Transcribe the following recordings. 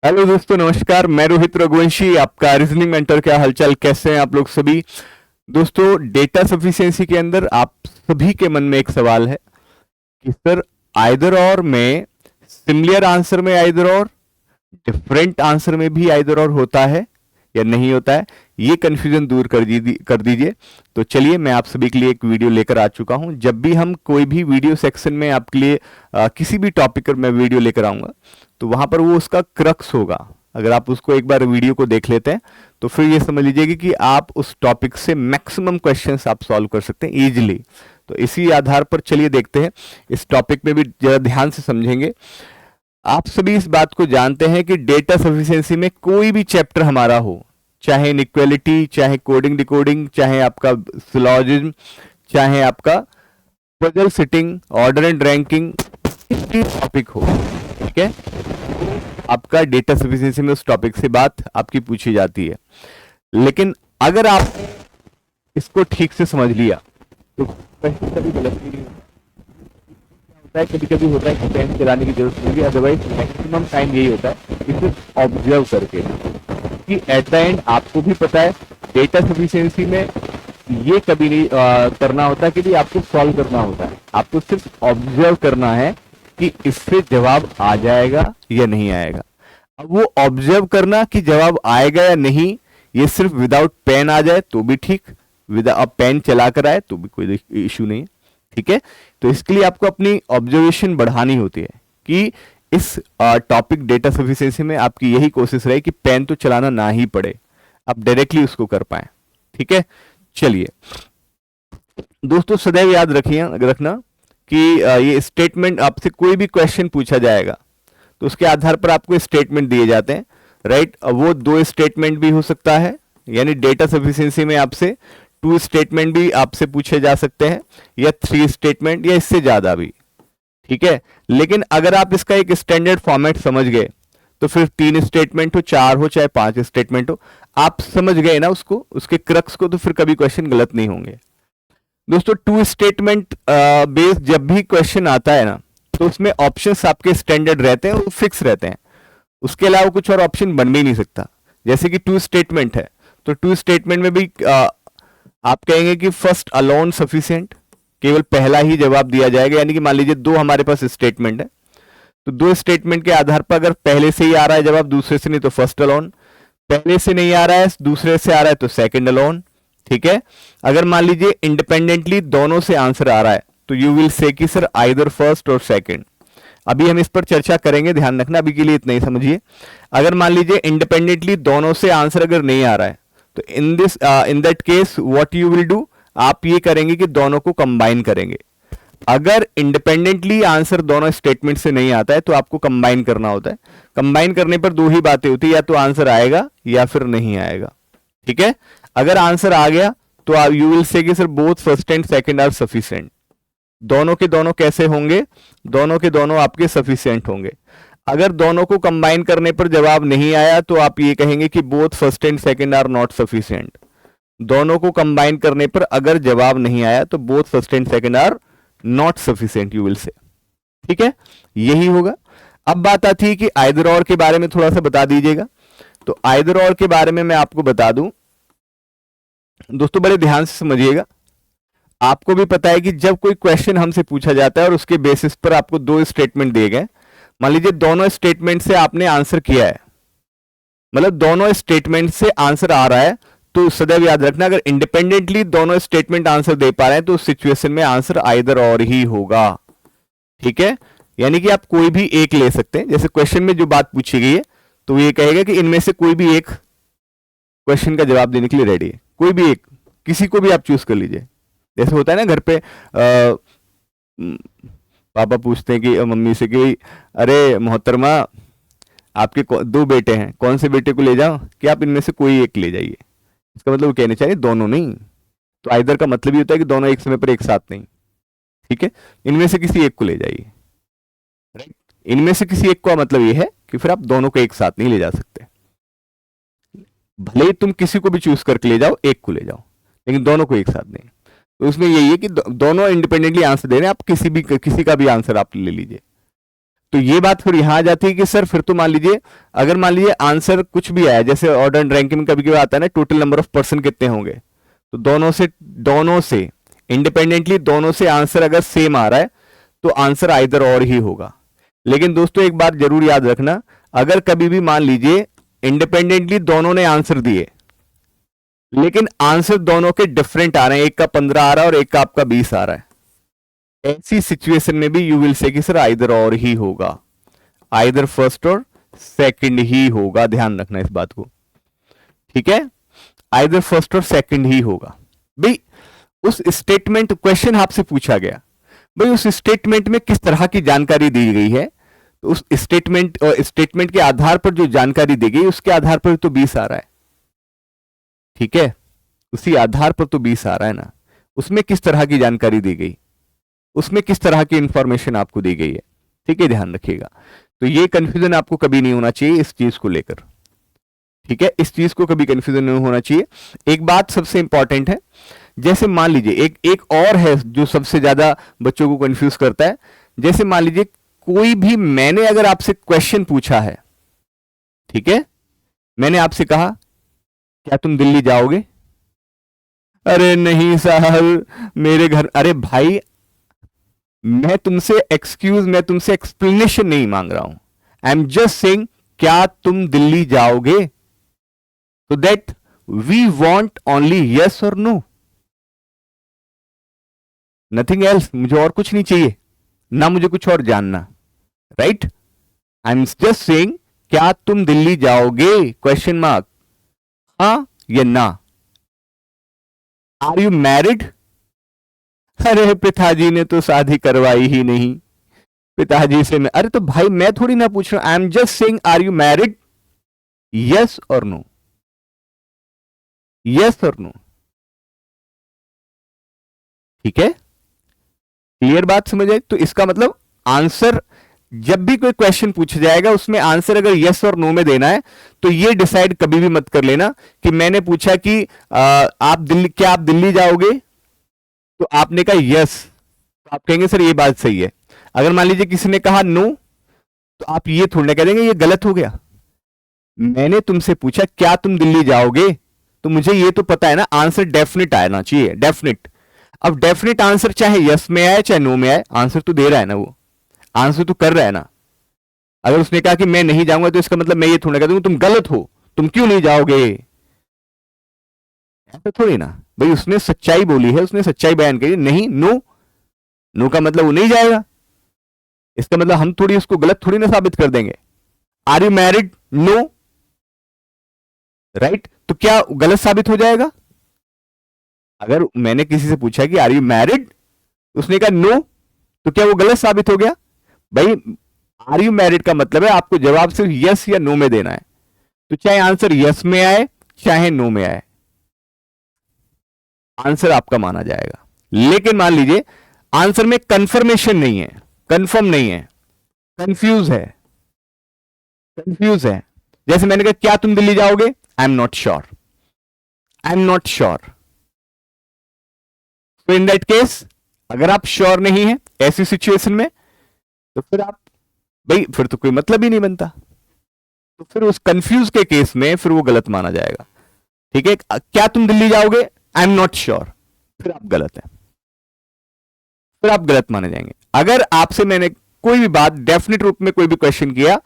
Hello दोस्तों, नमस्कार। मैं रोहित रघुवंशी, आपका रीजनिंग मेंटर। क्या हालचाल, कैसे हैं आप लोग सभी। दोस्तों, डेटा सफिशिएंसी के अंदर आप सभी के मन में एक सवाल है कि सर, आइदर और में सिमिलर आंसर में आइदर और, डिफरेंट आंसर में भी आइदर और होता है या नहीं होता है। ये कंफ्यूजन दूर कर दीजिए। तो चलिए, मैं आप सभी के लिए एक वीडियो लेकर आ चुका हूं। जब भी हम कोई भी वीडियो सेक्शन में आपके लिए किसी भी टॉपिक पर मैं वीडियो लेकर आऊंगा, तो वहां पर वो उसका क्रक्स होगा। अगर आप उसको एक बार वीडियो को देख लेते हैं तो फिर ये समझ लीजिएगा कि आप उस टॉपिक से मैक्सिमम क्वेश्चंस आप सॉल्व कर सकते हैं इजीली। तो इसी आधार पर चलिए देखते हैं, इस टॉपिक में भी जरा ध्यान से समझेंगे। आप सभी इस बात को जानते हैं कि डेटा सफिशिएंसी में कोई भी चैप्टर हमारा हो, चाहे इनइक्वालिटी, चाहे कोडिंग डिकोडिंग, चाहे आपका सिलॉजिज्म, चाहे आपका puzzle sitting, order and ranking, topic हो, ठीक है, आपका डेटा सफिशिएंसी में उस टॉपिक से बात आपकी पूछी जाती है। लेकिन अगर आप इसको ठीक से समझ लिया तो क्वेश्चन कभी गलत नहीं होता है। कभी कभी होता है कि पेन चलाने की जरूरत नहीं होगी, अदरवाइज मैक्सिमम टाइम यही होता है कि सिर्फ ऑब्जर्व करके, कि एट द एंड आपको भी पता है डेटा सफिशिएंसी में ये कभी नहीं करना होता कि भी आपको सॉल्व करना होता है। आपको सिर्फ ऑब्जर्व करना है कि इससे जवाब आ जाएगा या नहीं आएगा। अब वो ऑब्जर्व करना कि जवाब आएगा या नहीं, ये सिर्फ विदाउट पेन आ जाए तो भी ठीक, विदाउट पेन चला कर आए तो भी कोई इश्यू नहीं है, ठीक है। तो इसके लिए आपको अपनी ऑब्जर्वेशन बढ़ानी होती है कि इस टॉपिक डेटा सफिशिएंसी में आपकी यही कोशिश रहे कि पेन तो चलाना ना ही पड़े, आप डायरेक्टली उसको कर पाए, ठीक है। चलिए दोस्तों, सदैव याद रखना कि ये स्टेटमेंट, आपसे कोई भी क्वेश्चन पूछा जाएगा तो उसके आधार पर आपको स्टेटमेंट दिए जाते हैं, राइट। वो दो स्टेटमेंट भी हो सकता है, यानी डेटा सफिशिएंसी में आपसे 2 स्टेटमेंट भी आपसे पूछे जा सकते हैं, या 3 स्टेटमेंट, या इससे ज्यादा भी, ठीक है। लेकिन अगर आप इसका एक स्टैंडर्ड फॉर्मेट समझ गए तो फिर 3 स्टेटमेंट हो, 4 हो, चाहे 5 स्टेटमेंट हो, आप समझ गए ना उसको, उसके क्रक्स को, तो फिर कभी क्वेश्चन गलत नहीं होंगे। दोस्तों, 2 स्टेटमेंट बेस्ड जब भी क्वेश्चन आता है ना, तो उसमें ऑप्शंस आपके स्टैंडर्ड रहते हैं, वो फिक्स रहते हैं। उसके अलावा कुछ और ऑप्शन बन भी नहीं सकता। जैसे कि 2 स्टेटमेंट है, तो 2 स्टेटमेंट में भी आप कहेंगे कि फर्स्ट अलोन सफिशिएंट, केवल पहला ही जवाब दिया जाएगा। यानी कि मान लीजिए 2 हमारे पास स्टेटमेंट है, तो 2 स्टेटमेंट के आधार पर अगर पहले से ही आ रहा है जवाब, दूसरे से नहीं तो फर्स्ट अलोन, पहले से नहीं आ रहा है दूसरे से आ रहा है तो सेकंड अलोन, ठीक है। अगर मान लीजिए इंडिपेंडेंटली दोनों से आंसर आ रहा है तो यू विल से कि सर आइदर फर्स्ट और सेकंड। अभी हम इस पर चर्चा करेंगे, ध्यान रखना, अभी के लिए इतना ही समझिए। अगर मान लीजिए इंडिपेंडेंटली दोनों से आंसर अगर नहीं आ रहा है तो in that case what you will do, आप ये करेंगे कि दोनों को कंबाइन करेंगे। अगर इंडिपेंडेंटली आंसर दोनों स्टेटमेंट से नहीं आता है तो आपको कंबाइन करना होता है। कंबाइन करने पर 2 ही बातें होती है, या तो आंसर आएगा या फिर नहीं आएगा, ठीक है। अगर आंसर आ गया तो आप यू विल से कि sir both first and second are sufficient. दोनों के दोनों कैसे होंगे, दोनों के दोनों आपके सफिशिएंट होंगे। अगर दोनों को कंबाइन करने पर जवाब नहीं आया तो आप ये कहेंगे कि both first and second are not sufficient. दोनों को कंबाइन करने पर अगर जवाब नहीं आया तो both first and second are not sufficient, you will say, ठीक है, यही होगा। अब बात आती है कि आइदर और के बारे में थोड़ा सा बता दीजिएगा। तो आइदर और के बारे में मैं आपको बता दूं दोस्तों, बड़े ध्यान से समझिएगा। आपको भी पता है कि जब कोई क्वेश्चन हमसे पूछा जाता है और उसके बेसिस पर आपको 2 स्टेटमेंट दिए गए, मान लीजिए दोनों स्टेटमेंट से आपने आंसर किया है, मतलब दोनों स्टेटमेंट से आंसर आ रहा है, तो सदैव याद रखना अगर इंडिपेंडेंटली दोनों स्टेटमेंट आंसर दे पा रहे हैं तो उस सिचुएशन में आंसर आइदर और ही होगा, ठीक है। यानी कि आप कोई भी एक ले सकते हैं। जैसे क्वेश्चन में जो बात पूछी गई है तो ये कहेगा कि इनमें से कोई भी एक क्वेश्चन का जवाब देने के लिए रेडी है, कोई भी एक, किसी को भी आप चूज कर लीजिए। जैसे होता है ना घर पे पापा पूछते हैं कि मम्मी से कि अरे मोहतरमा, आपके 2 बेटे हैं, कौन से बेटे को ले जाओ, कि आप इनमें से कोई एक ले जाइए। इसका मतलब वो कहना चाहिए दोनों नहीं। तो आइदर का मतलब ये होता है कि दोनों एक समय पर एक साथ नहीं, ठीक है, इनमें से किसी एक को ले जाइए, राइट। इनमें से किसी एक का मतलब ये है कि फिर आप दोनों को एक साथ नहीं ले जा सकते। भले ही तुम किसी को भी चूज करके ले जाओ, एक को ले जाओ, लेकिन दोनों को एक साथ नहीं। तो उसमें यही है कि दोनों इंडिपेंडेंटली आंसर दे रहे हैं, आप किसी का भी आंसर आप ले लीजिए। तो ये बात फिर यहां आ जाती है कि सर फिर तो मान लीजिए, अगर मान लीजिए आंसर कुछ भी आया, जैसे ऑर्डर एंड रैंकिंग में कभी कभी आता है ना टोटल नंबर ऑफ पर्सन कितने होंगे, तो दोनों से इंडिपेंडेंटली दोनों से आंसर अगर सेम आ रहा है तो आंसर आइदर और ही होगा। लेकिन दोस्तों एक बात जरूर याद रखना, अगर कभी भी मान लीजिए इंडिपेंडेंटली दोनों ने आंसर दिए लेकिन आंसर दोनों के डिफरेंट आ रहे हैं, एक का 15 आ रहा है और एक का आपका 20 आ रहा है, ऐसी सिचुएशन में भी यू विल से कि सर आइदर और ही होगा, आइदर फर्स्ट और सेकंड ही होगा। ध्यान रखना इस बात को, ठीक है, आइदर फर्स्ट और सेकंड ही होगा। भाई उस स्टेटमेंट, क्वेश्चन आपसे पूछा गया, भाई उस स्टेटमेंट में किस तरह की जानकारी दी गई है, तो उस स्टेटमेंट के आधार पर जो जानकारी दी गई उसके आधार पर तो 20 आ रहा है, ठीक है, उसी आधार पर तो 20 आ रहा है ना, उसमें किस तरह की जानकारी दी गई, उसमें किस तरह की इंफॉर्मेशन आपको दी गई है, ठीक है, ध्यान रखिएगा। तो ये कंफ्यूजन आपको कभी नहीं होना चाहिए इस चीज को लेकर, ठीक है, इस चीज को कभी कंफ्यूजन नहीं होना चाहिए। एक बात सबसे इंपॉर्टेंट है, जैसे मान लीजिए एक और है जो सबसे ज्यादा बच्चों को कंफ्यूज करता है, जैसे मान लीजिए कोई भी, मैंने अगर आपसे क्वेश्चन पूछा है, ठीक है, मैंने आपसे कहा क्या तुम दिल्ली जाओगे, अरे नहीं साहब मेरे घर, अरे भाई मैं तुमसे एक्सप्लेनेशन नहीं मांग रहा हूं, आई एम जस्ट सेइंग क्या तुम दिल्ली जाओगे, so that we want only yes or no, nothing else, मुझे और कुछ नहीं चाहिए, ना मुझे कुछ और जानना, right, I am just saying क्या तुम दिल्ली जाओगे, क्वेश्चन मार्क, हाँ या ना, आर यू मैरिड, अरे पिताजी ने तो शादी करवाई ही नहीं, पिताजी से मैं, अरे तो भाई मैं थोड़ी ना पूछ रहा हूं, I am just saying are you married, yes और नो, यस और नो, ठीक है, क्लियर बात समझ आए। तो इसका मतलब आंसर, जब भी कोई क्वेश्चन पूछा जाएगा उसमें आंसर अगर यस और नो में देना है, तो ये डिसाइड कभी भी मत कर लेना कि मैंने पूछा कि क्या आप दिल्ली जाओगे, तो आपने कहा यस, तो आप कहेंगे सर ये बात सही है। अगर मान लीजिए किसी ने कहा नो, तो आप ये थोड़ा ना कह देंगे ये गलत हो गया, मैंने तुमसे पूछा क्या तुम दिल्ली जाओगे, तो मुझे ये तो पता है ना, आंसर डेफिनेट आना चाहिए, डेफिनेट। अब डेफिनेट आंसर चाहे यस में आए चाहे नो में आए, आंसर तो दे रहा है ना, वो आंसर तो कर रहा है ना। अगर उसने कहा कि मैं नहीं जाऊंगा, तो इसका मतलब मैं ये थोड़ा कह दूंगा तुम गलत हो, तुम क्यों नहीं जाओगे, ऐसा थोड़ी ना, भाई उसने सच्चाई बोली है, उसने सच्चाई बयान करी, नहीं नो, नो का मतलब वो नहीं जाएगा, इसका मतलब हम थोड़ी उसको गलत थोड़ी ना साबित कर देंगे। Are you married, no, right, तो क्या गलत साबित हो जाएगा। अगर मैंने किसी से पूछा कि आर यू मैरिड, उसने कहा नो, तो क्या वो गलत साबित हो गया। भाई आर यू मैरिड का मतलब है आपको जवाब सिर्फ यस या नो में देना है, तो चाहे आंसर यस में आए चाहे नो में आए, आंसर आपका माना जाएगा। लेकिन मान लीजिए आंसर में कंफर्मेशन नहीं है, कंफर्म नहीं है, कंफ्यूज है, कंफ्यूज है, जैसे मैंने कहा क्या तुम दिल्ली जाओगे, I am not sure, I am not sure, तो इन दैट केस अगर आप श्योर नहीं है ऐसी सिचुएशन में, तो फिर आप, भाई फिर तो कोई मतलब ही नहीं बनता, तो फिर उस कंफ्यूज के केस में फिर वो गलत माना जाएगा, ठीक है। क्या तुम दिल्ली जाओगे, आई एम नॉट श्योर, फिर आप गलत है, फिर आप गलत माने जाएंगे। अगर आपसे मैंने कोई भी बात डेफिनेट रूप में कोई भी क्वेश्चन किया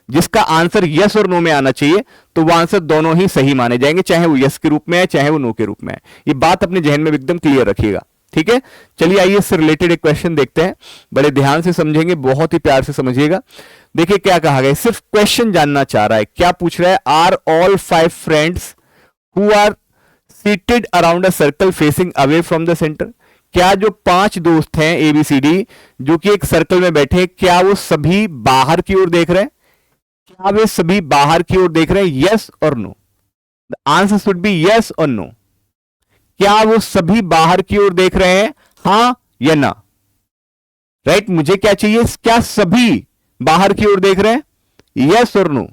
जिसका आंसर यस और नो में आना चाहिए, तो वो आंसर दोनों ही सही माने जाएंगे, चाहे वो यस के रूप में है चाहे वो नो के रूप में है। ये बात अपने जहन में एकदम क्लियर रखिएगा, ठीक है। चलिए आइए इससे रिलेटेड एक क्वेश्चन देखते हैं, बड़े ध्यान से समझेंगे, बहुत ही प्यार से समझिएगा। देखिए क्या कहा गया, सिर्फ क्वेश्चन जानना चाह रहा है, क्या पूछ रहा है, are all 5 friends who are seated around a circle facing away from the centre, क्या जो 5 दोस्त हैं ABCD जो कि एक सर्कल में बैठे, क्या वो सभी बाहर की ओर देख रहे हैं, क्या वे सभी बाहर की ओर देख रहे हैं, यस और no, the answer should be yes और नो। क्या वो सभी बाहर की ओर देख रहे हैं, हां या ना, राइट, मुझे क्या चाहिए, क्या सभी बाहर की ओर देख रहे हैं, यस और नो।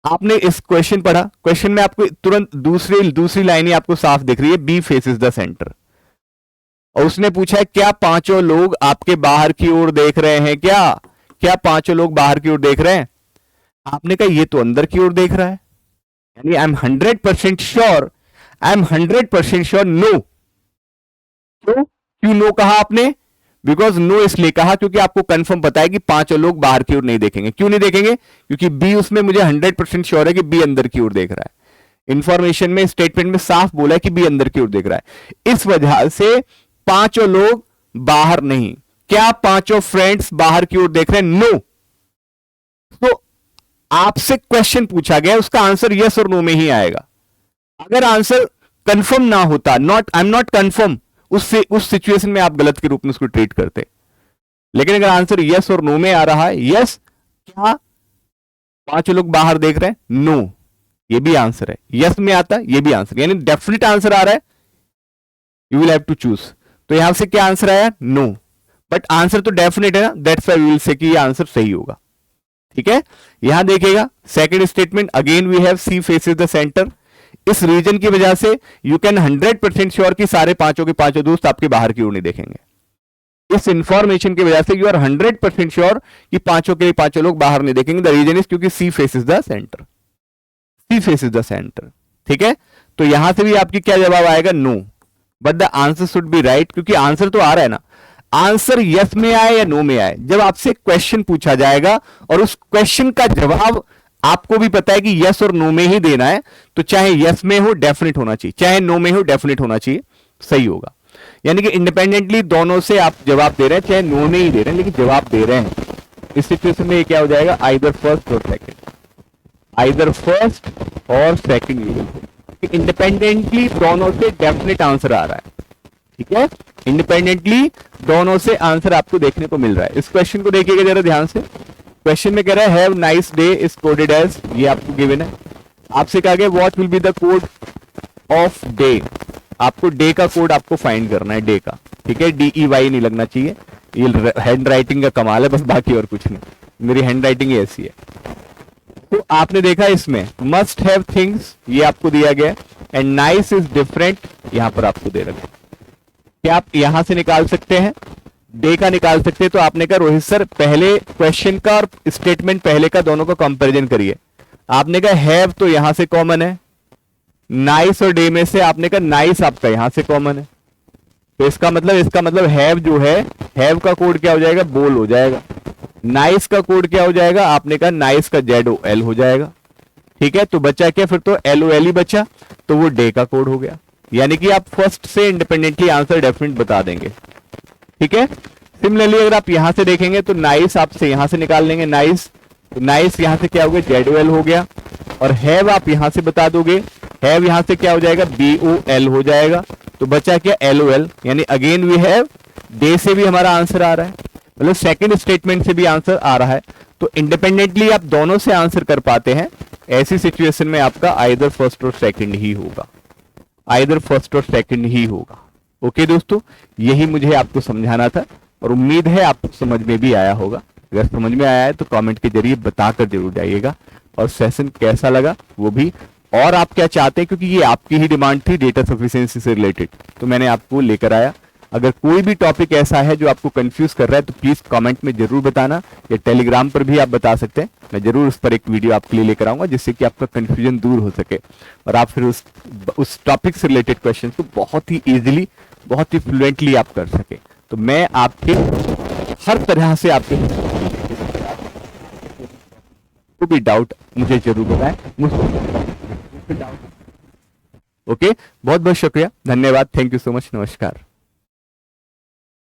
आपने इस क्वेश्चन पढ़ा, क्वेश्चन में आपको तुरंत दूसरी लाइन ही आपको साफ दिख रही है, बी फेसेस द सेंटर, और उसने पूछा है क्या 5 लोग आपके बाहर की ओर देख रहे हैं, क्या पांचों लोग बाहर की ओर देख रहे हैं? आपने कहा ये तो अंदर की ओर देख रहा है, यानी I am 100% sure, I am 100% sure no. क्यों नो कहा आपने? बिकॉज नो इसलिए कहा क्योंकि आपको कंफर्म पता है कि पांचों लोग बाहर की ओर नहीं देखेंगे। क्यों नहीं देखेंगे? क्योंकि बी उसमें मुझे 100% श्योर है कि बी अंदर की ओर देख रहा है। इंफॉर्मेशन में, स्टेटमेंट में साफ बोला है कि बी अंदर की ओर देख रहा है। इस वजह से पांचों लोग बाहर नहीं। क्या पांचों फ्रेंड्स बाहर की ओर देख रहे हैं? नो। तो आपसे क्वेश्चन पूछा गया, उसका आंसर यस और नो में ही आएगा। अगर आंसर कंफर्म ना होता, आई एम नॉट कंफर्म, उस सिचुएशन में आप गलत के रूप में उसको ट्रीट करते। लेकिन अगर आंसर यस और नो में आ रहा है, यस क्या पांचों लोग बाहर देख रहे हैं? नो, ये भी आंसर है। यस में आता है, ये भी आंसर, यानी डेफिनेट आंसर आ रहा है। You will have to choose. तो यहां से क्या आंसर आया? नो। बट आंसर तो डेफिनेट है ना, that's why we will say कि ये आंसर सही होगा। ठीक है, यहां देखिएगा second statement, again we have see faces the centre. इस रीजन की वजह से यू कैन 100% श्योर कि सारे पांचों के पांचों दोस्त आपके बाहर की ओर नहीं देखेंगे। इस इंफॉर्मेशन की वजह से यू आर 100% श्योर कि पांचों के पांचों लोग बाहर नहीं देखेंगे। द रीजन इज क्योंकि C faces the centre, C faces the centre. ठीक है, तो यहां से भी आपकी क्या जवाब आएगा? No. But the answer should be right, क्योंकि आंसर तो आ रहा है ना। आंसर यस में आए या नो में आए, जब आपसे क्वेश्चन पूछा जाएगा और उस क्वेश्चन का जवाब आपको भी पता है कि यस और नो में ही देना है, तो चाहे यस में हो डेफिनेट होना चाहिए, चाहे नो में हो डेफिनेट होना चाहिए, सही होगा। यानी कि इंडिपेंडेंटली दोनों से आप जवाब दे रहे हैं, चाहे नो में ही दे रहे हैं, लेकिन जवाब दे रहे हैं। इस सिचुएशन में ये क्या हो जाएगा? आइदर फर्स्ट और सेकंड, आइदर फर्स्ट और सेकंड। इंडिपेंडेंटली दोनों से डेफिनेट आंसर आ रहा है। ठीक है, इंडिपेंडेंटली दोनों से आंसर आपको देखने को मिल रहा है। इस क्वेश्चन को देखिएगा जरा ध्यान से। क्वेश्चन में कह रहा है have nice day is coded as, ये आपको गिवन है। आपसे कहा गया what will be the code of day, आपको डे का कोड आपको फाइंड करना है, डे का। ठीक है, DEY नहीं लगना चाहिए, ये हैंड राइटिंग का कमाल है बस, बाकी और कुछ नहीं, मेरी हैंड राइटिंग ऐसी है। तो आपने देखा इसमें मस्ट हैव थिंग्स, ये आपको दिया गया, एंड नाइस इज डिफरेंट, यहां पर आपको दे रखा। क्या आप यहां से निकाल सकते हैं? डे का निकाल सकते हैं। तो आपने कहा रोहित सर पहले क्वेश्चन का और स्टेटमेंट पहले का दोनों का कंपैरिजन करिए। आपने कहा हैव तो यहां से कॉमन है, नाइस और डे में से आपने कहा नाइस आपका यहां से कॉमन है, तो इसका मतलब हैव जो है, हैव का कोड क्या हो जाएगा? बोल हो जाएगा। नाइस का कोड क्या हो जाएगा? आपने कहा नाइस का ZOL हो जाएगा। ठीक है, तो बचा क्या फिर? तो LOL ही बचा, तो वो डे का कोड हो गया। यानी कि आप फर्स्ट से इंडिपेंडेंटली आंसर डेफिनेट बता देंगे। ठीक है, सिमिलरली अगर आप यहां से देखेंगे तो नाइस आपसे यहां से निकाल लेंगे, नाइस, नाइस यहां से क्या हो गया? ZOL हो गया। और हैव आप यहां से बता दोगे, हैव यहां से क्या हो जाएगा? BOL हो जाएगा। तो बचा क्या? LOL, यानी अगेन वी हैव, डे से भी हमारा आंसर आ रहा है, मतलब सेकंड स्टेटमेंट से भी आंसर आ रहा है। तो इंडिपेंडेंटली आप दोनों से आंसर कर पाते हैं। ऐसी सिचुएशन में आपका आइदर फर्स्ट और सेकंड ही होगा, आइदर फर्स्ट और सेकंड ही होगा। ओके दोस्तों, यही मुझे आपको समझाना था और उम्मीद है आपको समझ में भी आया होगा। अगर समझ में आया है तो कमेंट के जरिए बताकर जरूर जाइएगा, और सेशन कैसा लगा वो भी, और आप क्या चाहते हैं, क्योंकि ये आपकी ही डिमांड थी डेटा सफिशिएंसी से रिलेटेड, तो मैंने आपको लेकर आया। अगर कोई भी टॉपिक ऐसा है जो आपको कंफ्यूज कर रहा है तो प्लीज कमेंट में जरूर बताना, या टेलीग्राम पर भी आप बता सकते हैं। मैं जरूर उस पर एक वीडियो आपके लिए लेकर आऊंगा, जिससे कि आपका कंफ्यूजन दूर हो सके और आप फिर उस टॉपिक से रिलेटेड क्वेश्चन को बहुत ही इजीली, बहुत ही फ्लुएंटली आप कर सके। तो मैं आपके हर तरह से आपके कोई भी डाउट मुझे जरूर बताएं, मुझसे डाउट। ओके, बहुत बहुत शुक्रिया, धन्यवाद, थैंक यू सो मच, नमस्कार।